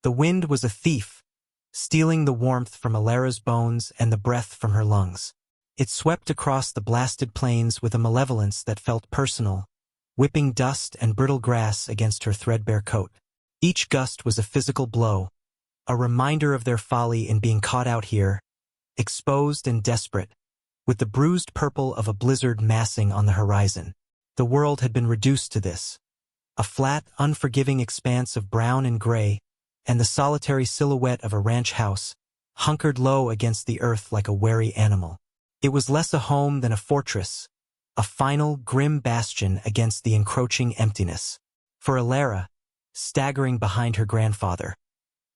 The wind was a thief, stealing the warmth from Alara's bones and the breath from her lungs. It swept across the blasted plains with a malevolence that felt personal, whipping dust and brittle grass against her threadbare coat. Each gust was a physical blow, a reminder of their folly in being caught out here, exposed and desperate, with the bruised purple of a blizzard massing on the horizon. The world had been reduced to this, a flat, unforgiving expanse of brown and gray, and the solitary silhouette of a ranch house, hunkered low against the earth like a wary animal. It was less a home than a fortress, a final, grim bastion against the encroaching emptiness. For Alara, staggering behind her grandfather,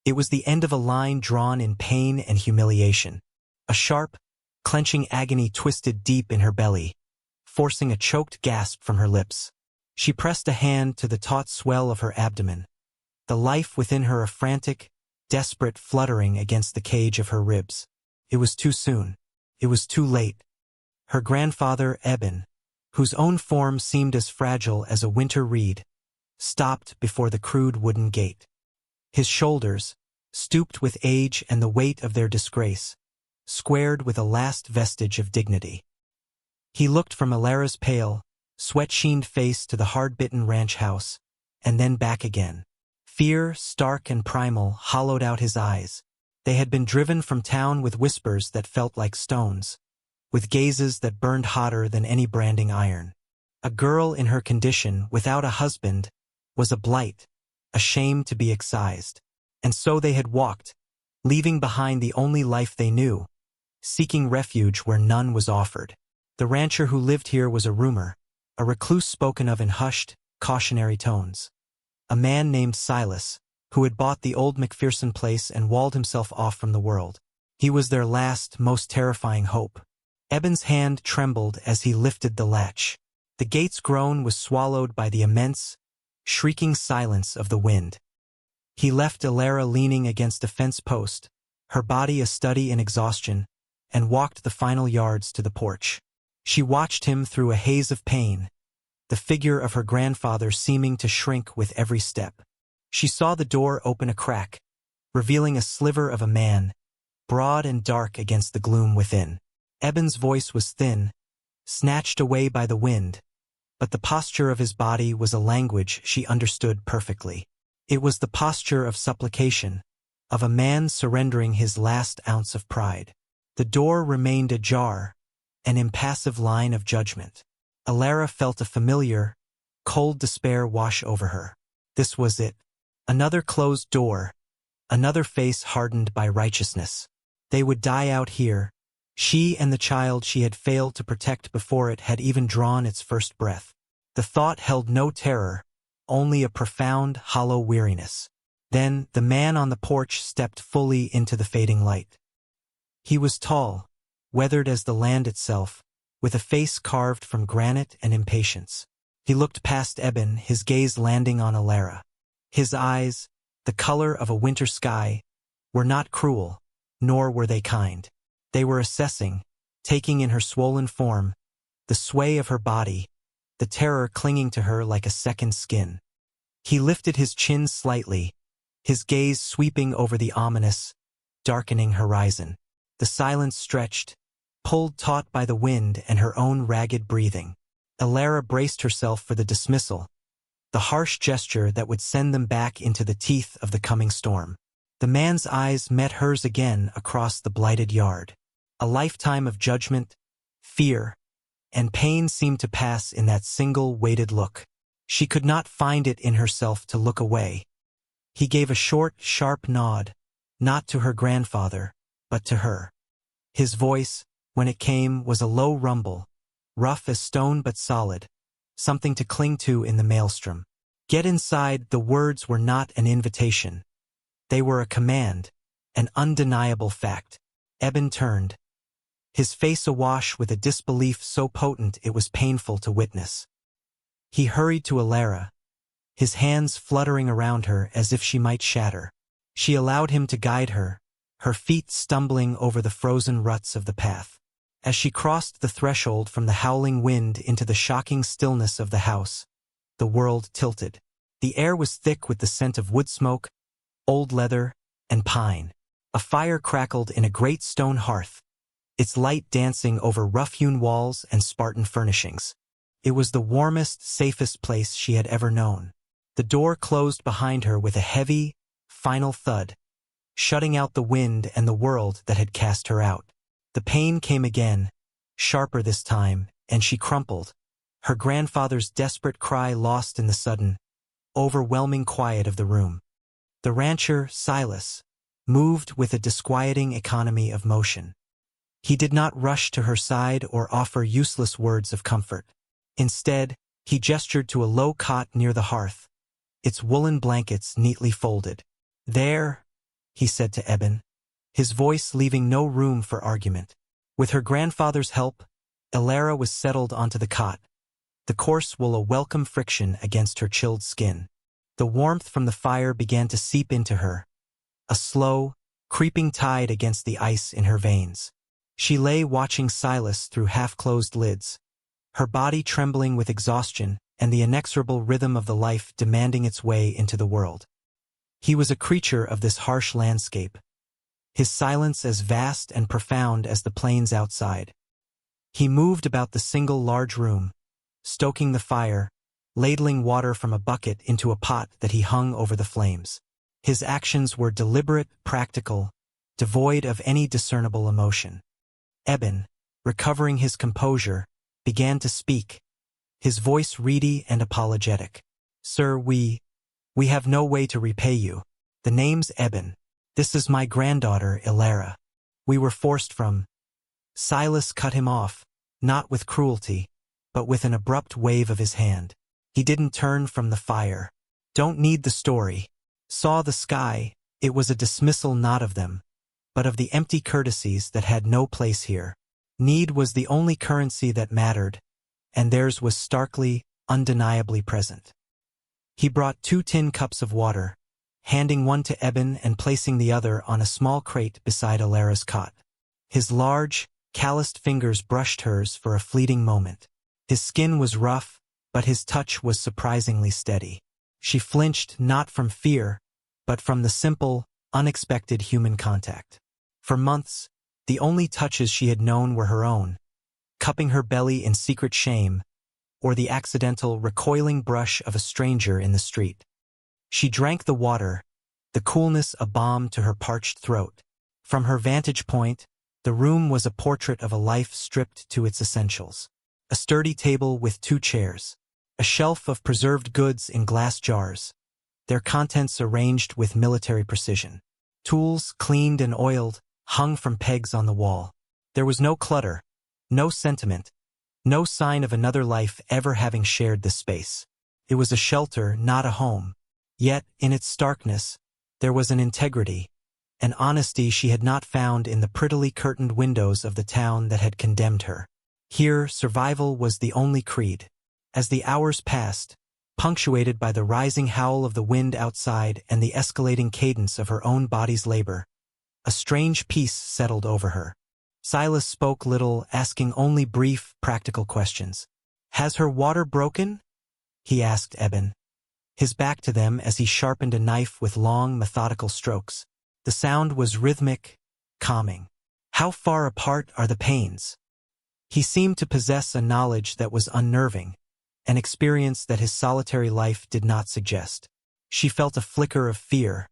it was the end of a line drawn in pain and humiliation. A sharp, clenching agony twisted deep in her belly, forcing a choked gasp from her lips. She pressed a hand to the taut swell of her abdomen, the life within her a frantic, desperate fluttering against the cage of her ribs. It was too soon. It was too late. Her grandfather, Eben, whose own form seemed as fragile as a winter reed, stopped before the crude wooden gate. His shoulders, stooped with age and the weight of their disgrace, squared with a last vestige of dignity. He looked from Alara's pale, sweat-sheened face to the hard-bitten ranch house, and then back again. Fear, stark and primal, hollowed out his eyes. They had been driven from town with whispers that felt like stones, with gazes that burned hotter than any branding iron. A girl in her condition, without a husband, was a blight, a shame to be excised. And so they had walked, leaving behind the only life they knew, seeking refuge where none was offered. The rancher who lived here was a rumor, a recluse spoken of in hushed, cautionary tones. A man named Silas, who had bought the old McPherson place and walled himself off from the world. He was their last, most terrifying hope. Eben's hand trembled as he lifted the latch. The gate's groan was swallowed by the immense, shrieking silence of the wind. He left Alara leaning against a fence post, her body a study in exhaustion, and walked the final yards to the porch. She watched him through a haze of pain, the figure of her grandfather seeming to shrink with every step. She saw the door open a crack, revealing a sliver of a man, broad and dark against the gloom within. Eben's voice was thin, snatched away by the wind, but the posture of his body was a language she understood perfectly. It was the posture of supplication, of a man surrendering his last ounce of pride. The door remained ajar, an impassive line of judgment. Alara felt a familiar, cold despair wash over her. This was it. Another closed door, another face hardened by righteousness. They would die out here. She and the child she had failed to protect before it had even drawn its first breath. The thought held no terror, only a profound, hollow weariness. Then the man on the porch stepped fully into the fading light. He was tall, weathered as the land itself, with a face carved from granite and impatience. He looked past Eben, his gaze landing on Alara. His eyes, the color of a winter sky, were not cruel, nor were they kind. They were assessing, taking in her swollen form, the sway of her body, the terror clinging to her like a second skin. He lifted his chin slightly, his gaze sweeping over the ominous, darkening horizon. The silence stretched, pulled taut by the wind and her own ragged breathing. Alara braced herself for the dismissal, the harsh gesture that would send them back into the teeth of the coming storm. The man's eyes met hers again across the blighted yard. A lifetime of judgment, fear, and pain seemed to pass in that single weighted look. She could not find it in herself to look away. He gave a short, sharp nod, not to her grandfather, but to her. His voice, when it came, was a low rumble, rough as stone but solid, something to cling to in the maelstrom. Get inside. The words were not an invitation. They were a command, an undeniable fact. Eben turned, his face awash with a disbelief so potent it was painful to witness. He hurried to Alara, his hands fluttering around her as if she might shatter. She allowed him to guide her, her feet stumbling over the frozen ruts of the path. As she crossed the threshold from the howling wind into the shocking stillness of the house, the world tilted. The air was thick with the scent of wood smoke, old leather, and pine. A fire crackled in a great stone hearth, its light dancing over rough-hewn walls and Spartan furnishings. It was the warmest, safest place she had ever known. The door closed behind her with a heavy, final thud, shutting out the wind and the world that had cast her out. The pain came again, sharper this time, and she crumpled, her grandfather's desperate cry lost in the sudden, overwhelming quiet of the room. The rancher, Silas, moved with a disquieting economy of motion. He did not rush to her side or offer useless words of comfort. Instead, he gestured to a low cot near the hearth, its woolen blankets neatly folded. "There," he said to Eben, his voice leaving no room for argument. With her grandfather's help, Elara was settled onto the cot, the coarse wool a welcome friction against her chilled skin. The warmth from the fire began to seep into her, a slow, creeping tide against the ice in her veins. She lay watching Silas through half-closed lids, her body trembling with exhaustion and the inexorable rhythm of the life demanding its way into the world. He was a creature of this harsh landscape, his silence as vast and profound as the plains outside. He moved about the single large room, stoking the fire, ladling water from a bucket into a pot that he hung over the flames. His actions were deliberate, practical, devoid of any discernible emotion. Eben, recovering his composure, began to speak, his voice reedy and apologetic. "Sir, we have no way to repay you. The name's Eben. This is my granddaughter, Elara. We were forced from—" Silas cut him off, not with cruelty, but with an abrupt wave of his hand. He didn't turn from the fire. "Don't need the story. Saw the sky," it was a dismissal not of them, but of the empty courtesies that had no place here. Need was the only currency that mattered, and theirs was starkly, undeniably present. He brought 2 tin cups of water, handing one to Eben and placing the other on a small crate beside Elara's cot. His large, calloused fingers brushed hers for a fleeting moment. His skin was rough, but his touch was surprisingly steady. She flinched not from fear, but from the simple, unexpected human contact. For months, the only touches she had known were her own, cupping her belly in secret shame, or the accidental, recoiling brush of a stranger in the street. She drank the water, the coolness a balm to her parched throat. From her vantage point, the room was a portrait of a life stripped to its essentials. A sturdy table with 2 chairs, a shelf of preserved goods in glass jars, their contents arranged with military precision. Tools, cleaned and oiled, hung from pegs on the wall. There was no clutter, no sentiment, no sign of another life ever having shared this space. It was a shelter, not a home. Yet, in its starkness, there was an integrity, an honesty she had not found in the prettily curtained windows of the town that had condemned her. Here, survival was the only creed. As the hours passed, punctuated by the rising howl of the wind outside and the escalating cadence of her own body's labor, a strange peace settled over her. Silas spoke little, asking only brief, practical questions. "Has her water broken?" he asked Eben, his back to them as he sharpened a knife with long, methodical strokes. The sound was rhythmic, calming. "How far apart are the pains?" He seemed to possess a knowledge that was unnerving, an experience that his solitary life did not suggest. She felt a flicker of fear.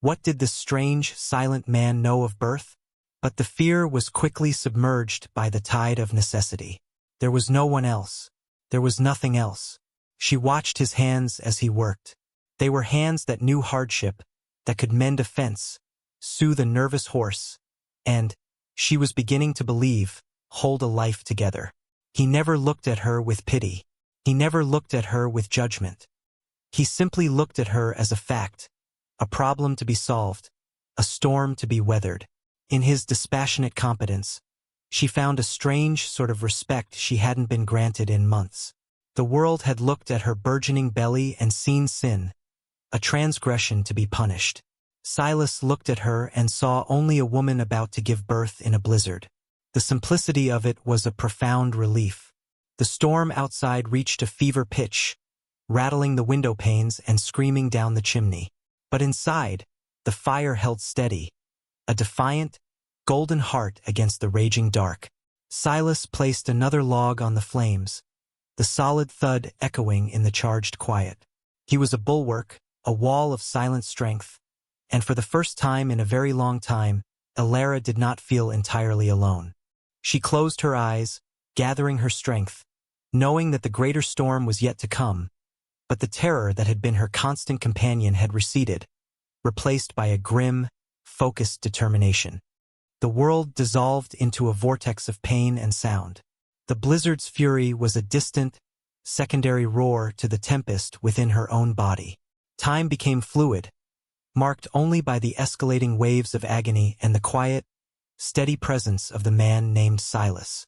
What did this strange, silent man know of birth? But the fear was quickly submerged by the tide of necessity. There was no one else. There was nothing else. She watched his hands as he worked. They were hands that knew hardship, that could mend a fence, soothe a nervous horse, and, she was beginning to believe, hold a life together. He never looked at her with pity. He never looked at her with judgment. He simply looked at her as a fact, a problem to be solved, a storm to be weathered. In his dispassionate competence, she found a strange sort of respect she hadn't been granted in months. The world had looked at her burgeoning belly and seen sin, a transgression to be punished. Silas looked at her and saw only a woman about to give birth in a blizzard. The simplicity of it was a profound relief. The storm outside reached a fever pitch, rattling the window panes and screaming down the chimney. But inside, The fire held steady, a defiant, golden heart against the raging dark. Silas placed another log on the flames, the solid thud echoing in the charged quiet. He was a bulwark, a wall of silent strength, and for the first time in a very long time, Elara did not feel entirely alone. She closed her eyes, gathering her strength, knowing that the greater storm was yet to come, but the terror that had been her constant companion had receded, replaced by a grim, focused determination. The world dissolved into a vortex of pain and sound. The blizzard's fury was a distant, secondary roar to the tempest within her own body. Time became fluid, marked only by the escalating waves of agony and the quiet, steady presence of the man named Silas.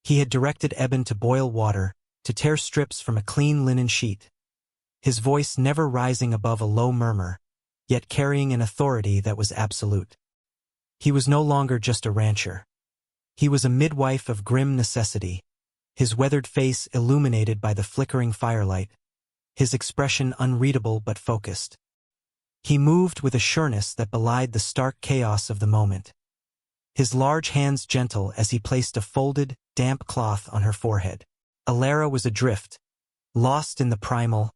He had directed Eben to boil water, to tear strips from a clean linen sheet, his voice never rising above a low murmur, yet carrying an authority that was absolute. He was no longer just a rancher. He was a midwife of grim necessity, his weathered face illuminated by the flickering firelight, his expression unreadable but focused. He moved with a sureness that belied the stark chaos of the moment, his large hands gentle as he placed a folded, damp cloth on her forehead. Elara was adrift, lost in the primal,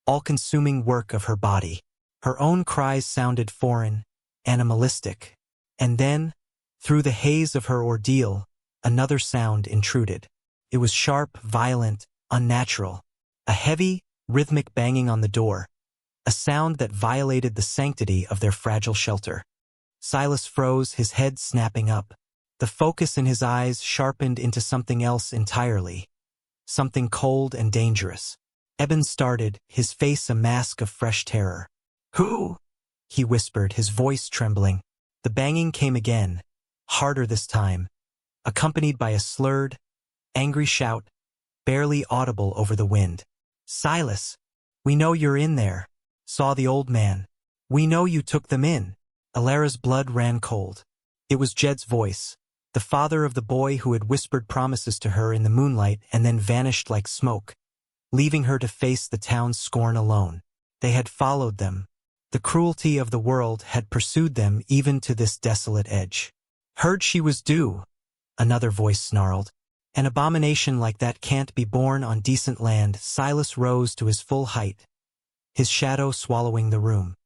all-consuming work of her body. Her own cries sounded foreign, animalistic. And then, through the haze of her ordeal, another sound intruded. It was sharp, violent, unnatural. A heavy, rhythmic banging on the door, a sound that violated the sanctity of their fragile shelter. Silas froze, his head snapping up. The focus in his eyes sharpened into something else entirely, something cold and dangerous. Eben started, his face a mask of fresh terror. "Who?" he whispered, his voice trembling. The banging came again, harder this time, accompanied by a slurred, angry shout, barely audible over the wind. "Silas, we know you're in there," saw the old man. "We know you took them in." Elara's blood ran cold. It was Jed's voice, the father of the boy who had whispered promises to her in the moonlight and then vanished like smoke, leaving her to face the town's scorn alone. They had followed them. The cruelty of the world had pursued them even to this desolate edge. "Heard she was due," another voice snarled. "An abomination like that can't be born on decent land." Silas rose to his full height, his shadow swallowing the room.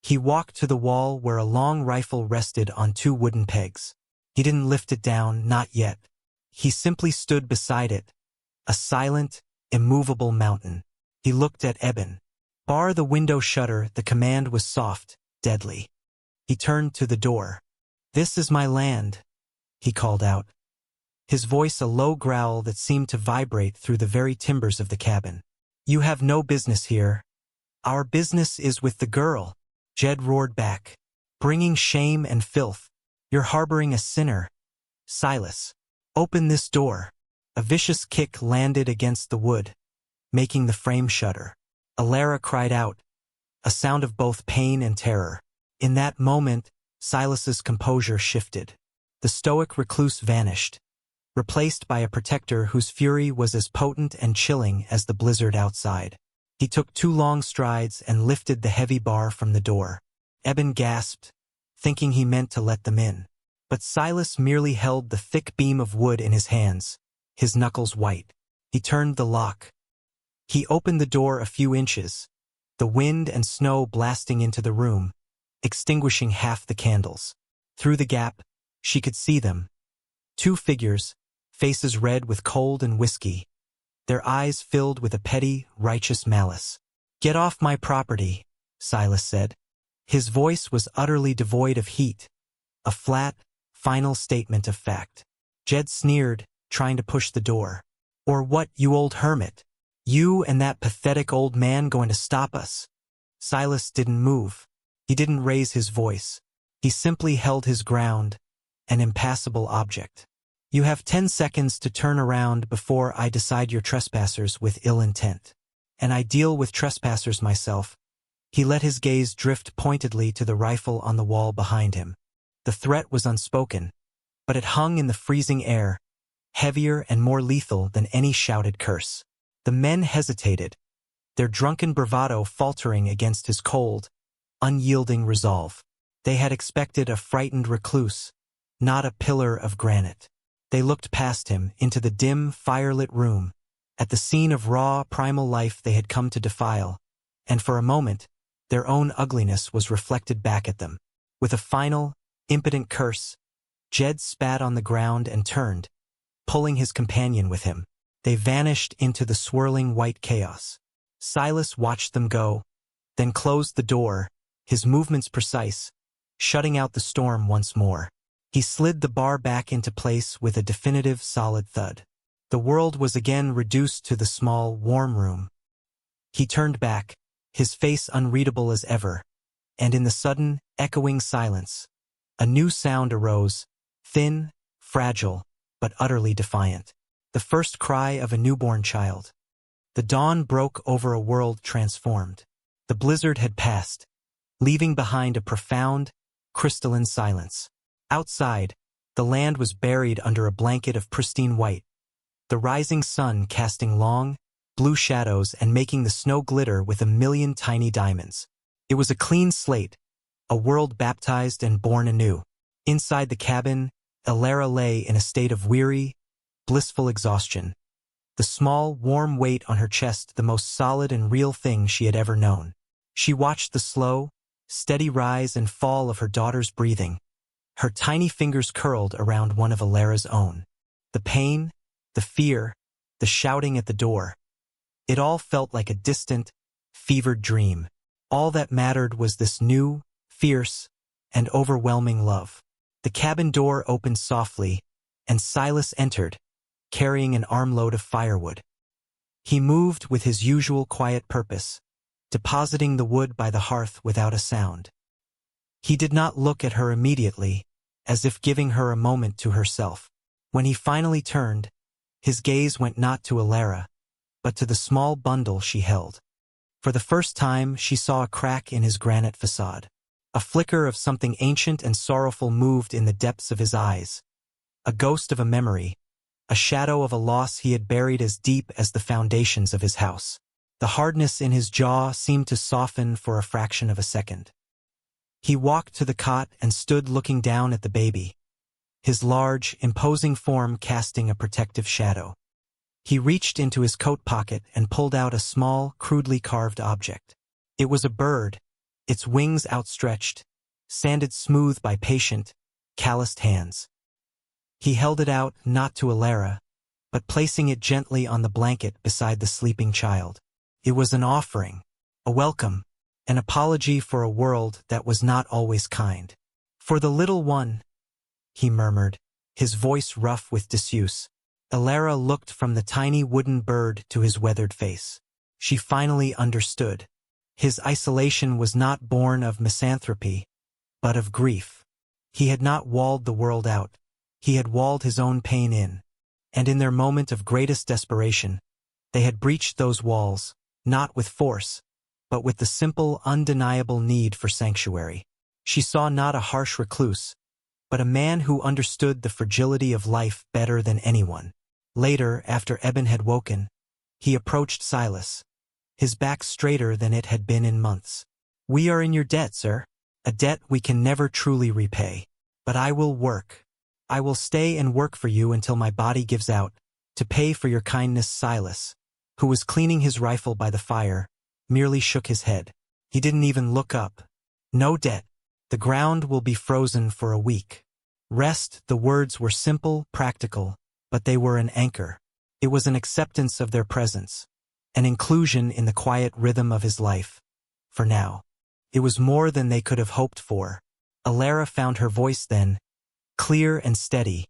He walked to the wall where a long rifle rested on two wooden pegs. He didn't lift it down, not yet. He simply stood beside it, a silent, immovable mountain. He looked at Eben. Bar the window shutter, the command was soft, deadly. He turned to the door. "This is my land," he called out, his voice a low growl that seemed to vibrate through the very timbers of the cabin. "You have no business here. Our business is with the girl." Jed roared back, "Bringing shame and filth. You're harboring a sinner. Silas, open this door." A vicious kick landed against the wood, making the frame shudder. Elara cried out, a sound of both pain and terror. In that moment, Silas's composure shifted. The stoic recluse vanished, replaced by a protector whose fury was as potent and chilling as the blizzard outside. He took 2 long strides and lifted the heavy bar from the door. Eben gasped, thinking he meant to let them in. But Silas merely held the thick beam of wood in his hands, his knuckles white. He turned the lock. He opened the door a few inches, the wind and snow blasting into the room, extinguishing half the candles. Through the gap, she could see them. 2 figures, faces red with cold and whiskey, their eyes filled with a petty, righteous malice. "Get off my property," Silas said. His voice was utterly devoid of heat, a flat, final statement of fact. Jed sneered, trying to push the door. "Or what, you old hermit? You and that pathetic old man going to stop us?" Silas didn't move. He didn't raise his voice. He simply held his ground, an impassible object. "You have 10 seconds to turn around before I decide you're trespassers with ill intent. And I deal with trespassers myself." He let his gaze drift pointedly to the rifle on the wall behind him. The threat was unspoken, but it hung in the freezing air, heavier and more lethal than any shouted curse. The men hesitated, their drunken bravado faltering against his cold, unyielding resolve. They had expected a frightened recluse, not a pillar of granite. They looked past him, into the dim, firelit room, at the scene of raw, primal life they had come to defile, and for a moment, their own ugliness was reflected back at them. With a final, impotent curse, Jed spat on the ground and turned, pulling his companion with him. They vanished into the swirling white chaos. Silas watched them go, then closed the door, his movements precise, shutting out the storm once more. He slid the bar back into place with a definitive solid thud. The world was again reduced to the small, warm room. He turned back, his face unreadable as ever, and in the sudden, echoing silence, a new sound arose, thin, fragile, but utterly defiant. The first cry of a newborn child. The dawn broke over a world transformed. The blizzard had passed, leaving behind a profound, crystalline silence. Outside, the land was buried under a blanket of pristine white, the rising sun casting long, blue shadows and making the snow glitter with a million tiny diamonds. It was a clean slate, a world baptized and born anew. Inside the cabin, Elara lay in a state of weary, blissful exhaustion. The small, warm weight on her chest the most solid and real thing she had ever known. She watched the slow, steady rise and fall of her daughter's breathing, her tiny fingers curled around one of Elara's own. The pain, the fear, the shouting at the door. It all felt like a distant, fevered dream. All that mattered was this new, fierce, and overwhelming love. The cabin door opened softly, and Silas entered, carrying an armload of firewood. He moved with his usual quiet purpose, depositing the wood by the hearth without a sound. He did not look at her immediately, as if giving her a moment to herself. When he finally turned, his gaze went not to Elara, but to the small bundle she held. For the first time, she saw a crack in his granite facade. A flicker of something ancient and sorrowful moved in the depths of his eyes. A ghost of a memory, a shadow of a loss he had buried as deep as the foundations of his house. The hardness in his jaw seemed to soften for a fraction of a second. He walked to the cot and stood looking down at the baby, his large, imposing form casting a protective shadow. He reached into his coat pocket and pulled out a small, crudely carved object. It was a bird, its wings outstretched, sanded smooth by patient, calloused hands. He held it out not to Elara, but placing it gently on the blanket beside the sleeping child. It was an offering, a welcome, an apology for a world that was not always kind. "For the little one," he murmured, his voice rough with disuse. Elara looked from the tiny wooden bird to his weathered face. She finally understood. His isolation was not born of misanthropy, but of grief. He had not walled the world out. He had walled his own pain in. And in their moment of greatest desperation, they had breached those walls, not with force, but with the simple, undeniable need for sanctuary. She saw not a harsh recluse, but a man who understood the fragility of life better than anyone. Later, after Eben had woken, he approached Silas, his back straighter than it had been in months. "We are in your debt, sir, a debt we can never truly repay. But I will work. I will stay and work for you until my body gives out, to pay for your kindness." Silas, who was cleaning his rifle by the fire, merely shook his head. He didn't even look up. "No debt. The ground will be frozen for a week. Rest." The words were simple, practical, but they were an anchor. It was an acceptance of their presence, an inclusion in the quiet rhythm of his life. For now, it was more than they could have hoped for. Elara found her voice then, clear and steady,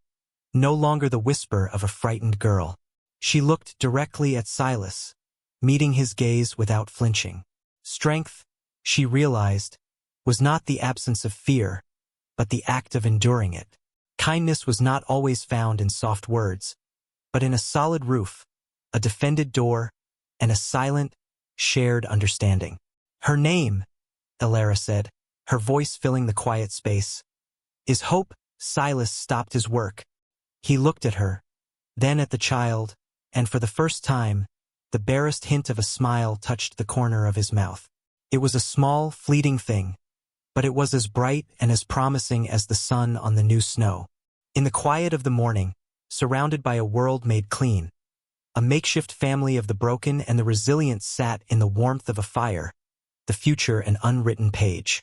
no longer the whisper of a frightened girl. She looked directly at Silas, meeting his gaze without flinching. Strength, she realized, was not the absence of fear, but the act of enduring it. Kindness was not always found in soft words, but in a solid roof, a defended door, and a silent, shared understanding. "Her name," Elara said, her voice filling the quiet space, "is Hope." Silas stopped his work. He looked at her, then at the child, and for the first time, the barest hint of a smile touched the corner of his mouth. It was a small, fleeting thing, but it was as bright and as promising as the sun on the new snow. In the quiet of the morning, surrounded by a world made clean, a makeshift family of the broken and the resilient sat in the warmth of a fire, the future an unwritten page.